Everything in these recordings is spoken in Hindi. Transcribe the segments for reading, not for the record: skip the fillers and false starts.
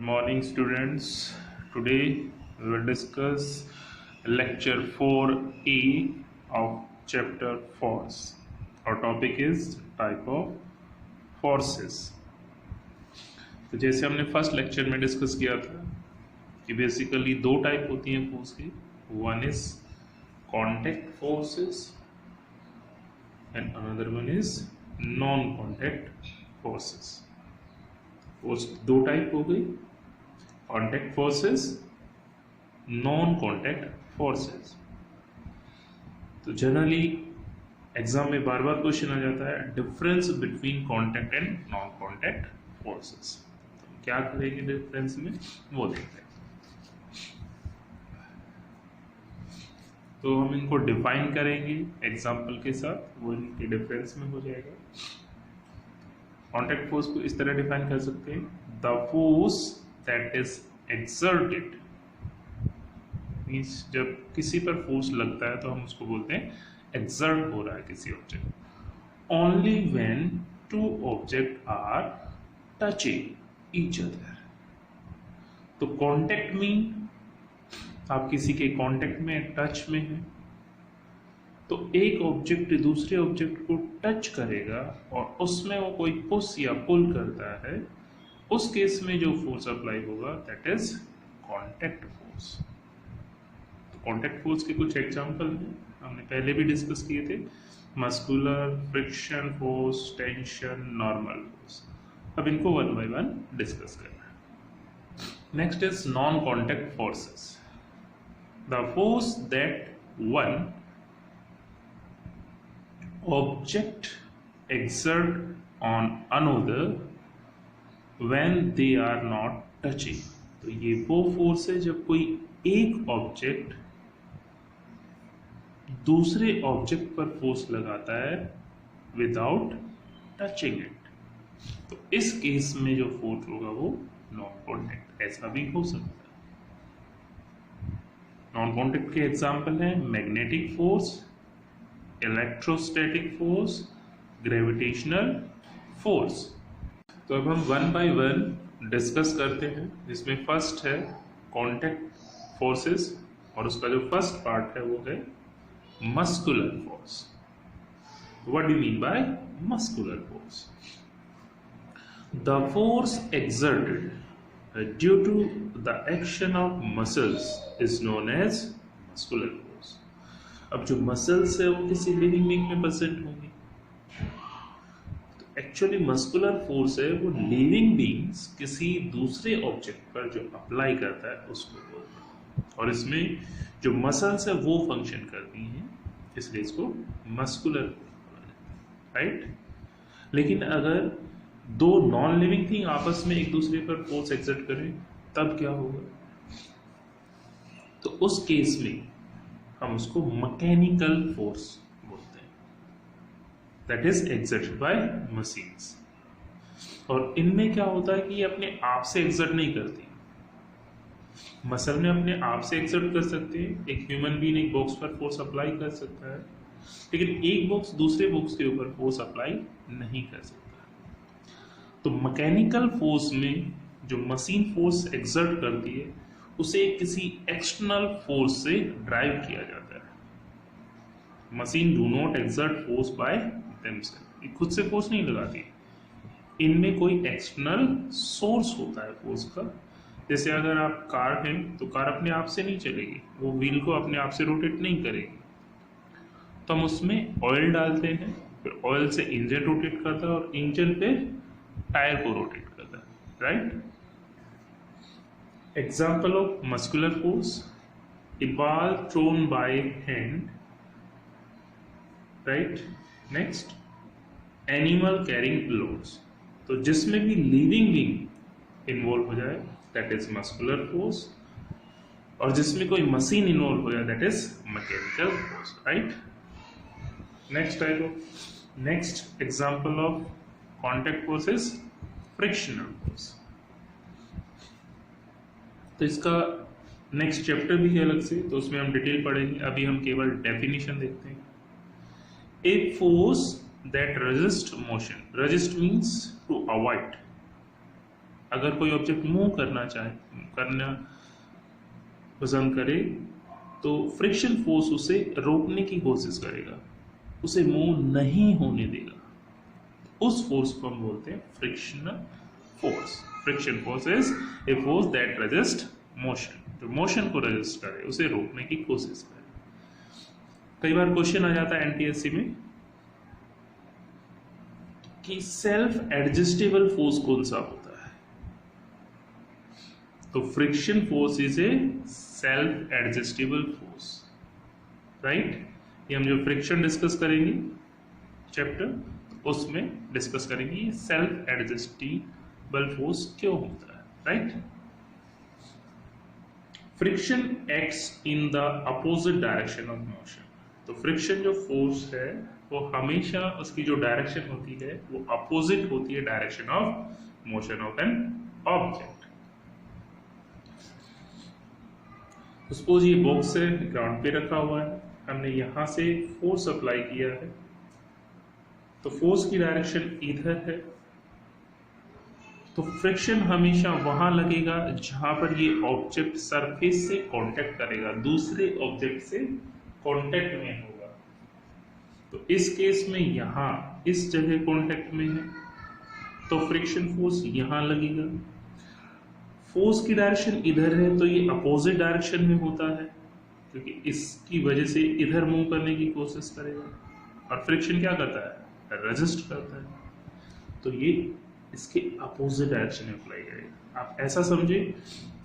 Morning, students. Today we will discuss lecture 4A of chapter force. Our topic is type of forces. तो जैसे हमने फर्स्ट लेक्चर में डिस्कस किया था कि बेसिकली दो टाइप होती हैं फोर्स की. One is contact forces and another one is non contact forces. Force दो टाइप हो गई, contact forces, non contact forces. तो जनरली एग्जाम में बार बार क्वेश्चन आ जाता है difference between contact and non contact forces. तो क्या करेंगे डिफरेंस में वो देखते हैं. तो हम इनको डिफाइन करेंगे एग्जाम्पल के साथ, वो इनके डिफरेंस में हो जाएगा. कॉन्टैक्ट फोर्स को इस तरह डिफाइन कर सकते हैं, the force that is exerted. Means जब किसी पर फोर्स लगता है तो हम उसको बोलते हैं एक्सर्ट हो रहा है किसी object. Only when two object are touching each other. तो कॉन्टैक्ट मीन आप किसी के कॉन्टैक्ट में, टच में हैं, तो एक ऑब्जेक्ट दूसरे ऑब्जेक्ट को टच करेगा और उसमें वो कोई पुश या पुल करता है, उस केस में जो फोर्स अप्लाई होगा दैट इज कॉन्टैक्ट फोर्स. तो कॉन्टैक्ट फोर्स के कुछ एग्जांपल हैं, हमने पहले भी डिस्कस किए थे. Muscular, friction force, tension, normal force. अब इनको वन बाय वन डिस्कस करना है. Next is non contact forces. The force that one object exert on another when they are not touching. तो ये वो फोर्स है जब कोई एक ऑब्जेक्ट दूसरे ऑब्जेक्ट पर फोर्स लगाता है विदाउट टचिंग इट. तो इस केस में जो फोर्स होगा वो नॉन कॉन्टैक्ट. ऐसा भी हो सकता है. नॉन कॉन्टैक्ट के एग्जाम्पल हैं magnetic force, electrostatic force, gravitational force. तो अब हम वन बाय वन डिस्कस करते हैं, जिसमें फर्स्ट है कॉन्टैक्ट फोर्सेस और उसका जो फर्स्ट पार्ट है वो है muscular force. What do you mean by muscular force? The force exerted due to the action of muscles is known as muscular force. अब जो मसल्स है वो किसी लिविंग बीइंग में प्रेजेंट होंगी, तो एक्चुअली मस्कुलर फोर्स है वो लिविंग बीइंग्स किसी दूसरे ऑब्जेक्ट पर जो अप्लाई करता है उसको बोलते हैं. और इसमें जो मसल्स है वो फंक्शन करती हैं, इसलिए इसको मस्कुलर बोला जाता है, राइट. लेकिन अगर दो नॉन लिविंग थिंग आपस में एक दूसरे पर फोर्स एक्सर्ट करें तब क्या होगा? तो उस केस में हम उसको मैकेनिकल फोर्स बोलते हैं, that is exerted by machines. और इनमें क्या होता है कि ये अपने आप से एक्सर्ट नहीं करती. मसल में अपने आप से एक्सर्ट कर सकते हैं, एक ह्यूमन बीइंग एक बॉक्स पर फोर्स अप्लाई कर सकता है, लेकिन एक बॉक्स दूसरे बॉक्स के ऊपर फोर्स अप्लाई नहीं कर सकता. तो मैकेनिकल फोर्स में जो मशीन फोर्स एक्सर्ट करती है उसे किसी एक्सटर्नल फोर्स से ड्राइव किया जाता है. Machine do not exert force by themselves, खुद से फोर्स नहीं लगाती. इनमें कोई एक्सटर्नल सोर्स होता है फोर्स का. जैसे अगर आप कार है तो कार अपने आप से नहीं चलेगी, वो व्हील को अपने आप से रोटेट नहीं करेगी. तो हम उसमें ऑयल डालते हैं, फिर ऑयल से इंजन रोटेट करता है और इंजन पे टायर को रोटेट करता है, right. Example of muscular force, a ball thrown by hand, right. Next, animal carrying loads. तो जिसमें भी लिविंग बीइंग इन्वॉल्व हो जाए दैट इज मस्कुलर फोर्स, और जिसमें कोई मशीन इन्वॉल्व हो जाए that is mechanical force, right. Next example of contact force is frictional force. तो इसका नेक्स्ट चैप्टर भी है अलग से, तो उसमें हम डिटेल पढ़ेंगे. अभी हम केवल डेफिनेशन देखते हैं. A force that resist motion, resist means to avoid, अगर कोई ऑब्जेक्ट मूव करना पसंद करे तो फ्रिक्शन फोर्स उसे रोकने की कोशिश करेगा, उसे मूव नहीं होने देगा। उस फोर्स को हम बोलते हैं frictional force. Friction force is a force that resist motion, जो मोशन को रेजिस्ट करे, उसे रोकने की कोशिश करे। कई बार क्वेश्चन आ जाता है एनटीएससी में कि सेल्फ एडजस्टेबल फोर्स कौन सा होता है। तो friction force is a self adjustable force, right. ये हम जो फ्रिक्शन डिस्कस करेंगे चैप्टर, उसमें डिस्कस करेंगे ये सेल्फ एडजस्टेबल फोर्स क्यों होता है, right. Friction acts in the opposite direction of motion. तो फ्रिक्शन जो फोर्स है वो हमेशा उसकी जो डायरेक्शन होती है वो अपोजिट होती है direction of motion of an object. Suppose ये बॉक्स है, ग्राउंड पे रखा हुआ है, हमने यहां से फोर्स अप्लाई किया है, तो फोर्स की डायरेक्शन इधर है, तो फ्रिक्शन हमेशा वहां लगेगा जहां पर ये ऑब्जेक्ट सरफेस से कांटेक्ट करेगा, दूसरे ऑब्जेक्ट से कांटेक्ट में होगा। तो इस केस में यहां इस जगह कांटेक्ट में है तो फ्रिक्शन फोर्स यहां लगेगा। फोर्स की डायरेक्शन इधर है तो ये अपोजिट डायरेक्शन में होता है, क्योंकि इसकी वजह से इधर मूव करने की कोशिश करेगा, और फ्रिक्शन क्या करता है, रेजिस्ट करता है, तो ये इसके अपोजिट डायरेक्शन में अप्लाई करेगा। आप ऐसा समझे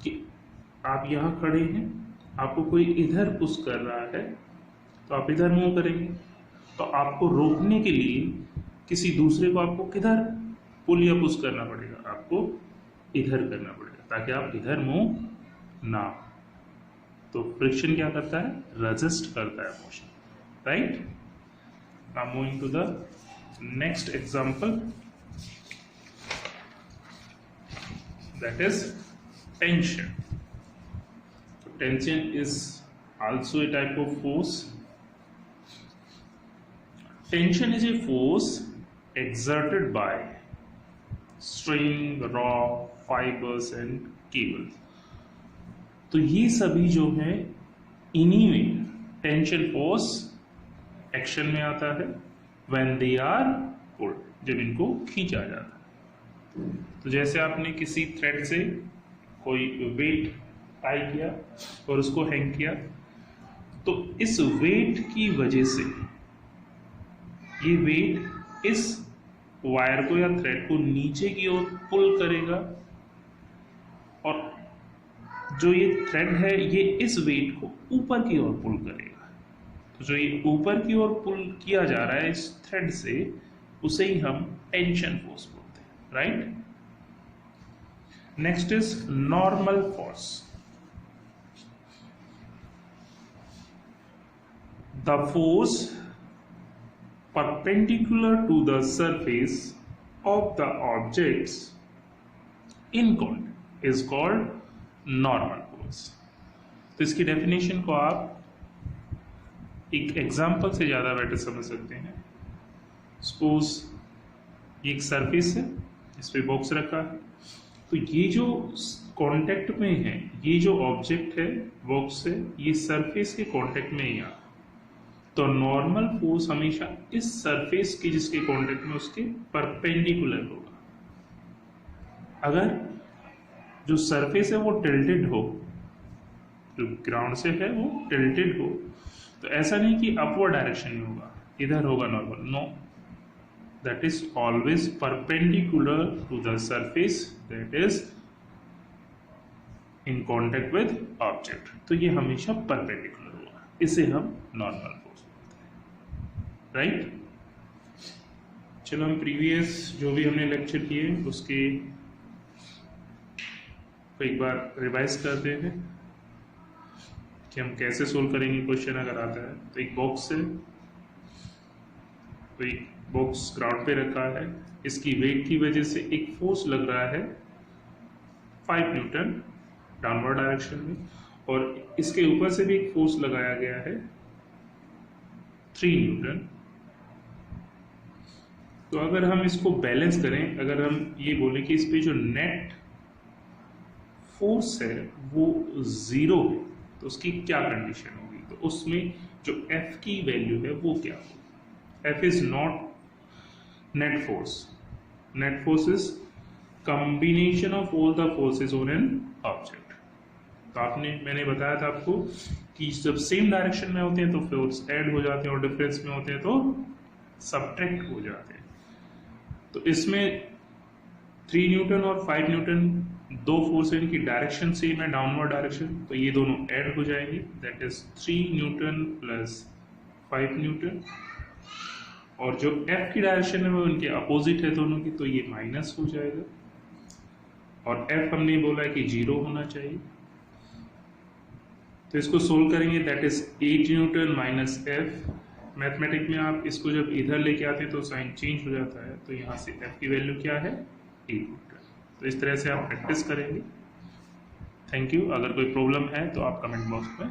कि आप यहाँ खड़े हैं, आपको कोई इधर पुश कर रहा है तो आप इधर मूव करेंगे, तो आपको रोकने के लिए किसी दूसरे को आपको किधर पुल या पुश करना पड़ेगा, आपको इधर करना पड़ेगा ताकि आप इधर मूव ना। तो फ्रिक्शन क्या करता है, रेजिस्ट करता है motion, right. Now moving to the next example, that is tension. Tension is also a type of force. Tension is a force exerted by string, rod, fibers and cables. तो ये सभी जो है इन्हीं में टेंशन फोर्स एक्शन में आता है when they are pulled, जब इनको खींचा जाता है। तो जैसे आपने किसी थ्रेड से कोई वेट टाई किया और उसको हैंग किया, तो इस वेट की वजह से ये वेट इस वायर को या थ्रेड को नीचे की ओर पुल करेगा, और जो ये थ्रेड है ये इस वेट को ऊपर की ओर पुल करेगा। तो जो ये ऊपर की ओर पुल किया जा रहा है इस थ्रेड से, उसे ही हम टेंशन फोर्स बोलते हैं, right. Next is normal force. The force perpendicular to the surface of the objects in contact is called normal force। तो इसकी डेफिनेशन को आप एक एग्जांपल से ज़्यादा बेटर समझ सकते हैं। सपोज ये एक सरफेस है, इस पे बॉक्स रखा है, तो ये जो कांटेक्ट में है, ये जो ऑब्जेक्ट है बॉक्स से, ये सरफेस के कांटेक्ट में ही आता, तो नॉर्मल फोर्स हमेशा इस सरफेस की जिसके कांटेक्ट में उसके परपेंडिकुलर होगा। अगर जो सरफेस है वो टिल्टेड हो, जो ग्राउंड से है वो टिल्टेड हो, तो ऐसा नहीं कि अपवर्ड डायरेक्शन में होगा, इधर होगा normal, no, that is always perpendicular to the surface that is in contact with object. तो ये हमेशा परपेंडिकुलर होगा, इसे हम नॉर्मल राइट। चलो हम प्रीवियस जो भी हमने लेक्चर किए उसके को एक बार रिवाइज करते हैं कि हम कैसे सोल्व करेंगे क्वेश्चन अगर आता है। तो एक बॉक्स है, तो एक बॉक्स ग्राउंड पे रखा है, इसकी वेट की वजह से एक फोर्स लग रहा है 5 न्यूटन डाउनवर्ड डायरेक्शन में, और इसके ऊपर से भी एक फोर्स लगाया गया है 3 न्यूटन। तो अगर हम इसको बैलेंस करें, अगर हम ये बोले कि इस पे जो नेट फोर्स है वो 0 है तो उसकी क्या कंडीशन होगी, तो उसमें जो F की वैल्यू है वो क्या होगी। F is not net force, net force is combination of all the forces on an object. तो मैंने बताया था आपको कि जब सेम डायरेक्शन में होते हैं तो फोर्स ऐड हो जाते हैं और डिफरेंस में होते हैं तो सब्ट्रैक्ट हो जाते हैं। तो इसमें 3 न्यूटन और 5 न्यूटन दो फोर्स है, इनकी डायरेक्शन सेम है, डाउनवर्ड डायरेक्शन, तो ये दोनों ऐड हो जाएंगे, that is 3 Newton plus 5 Newton. और जो F की डायरेक्शन है वो उनके अपोजिट है दोनों की, तो ये माइनस हो जाएगा। और F हमने बोला है कि 0 होना चाहिए, तो इसको सोल्व करेंगे, that is 8 Newton minus F। Mathematic में आप इसको जब इधर लेके आते हैं तो साइन चेंज हो जाता है, तो यहाँ से F की वैल्यू क्या है 8 न्यूटन। तो इस तरह से आप प्रैक्टिस करेंगे। Thank you. अगर कोई प्रॉब्लम है तो आप कमेंट बॉक्स में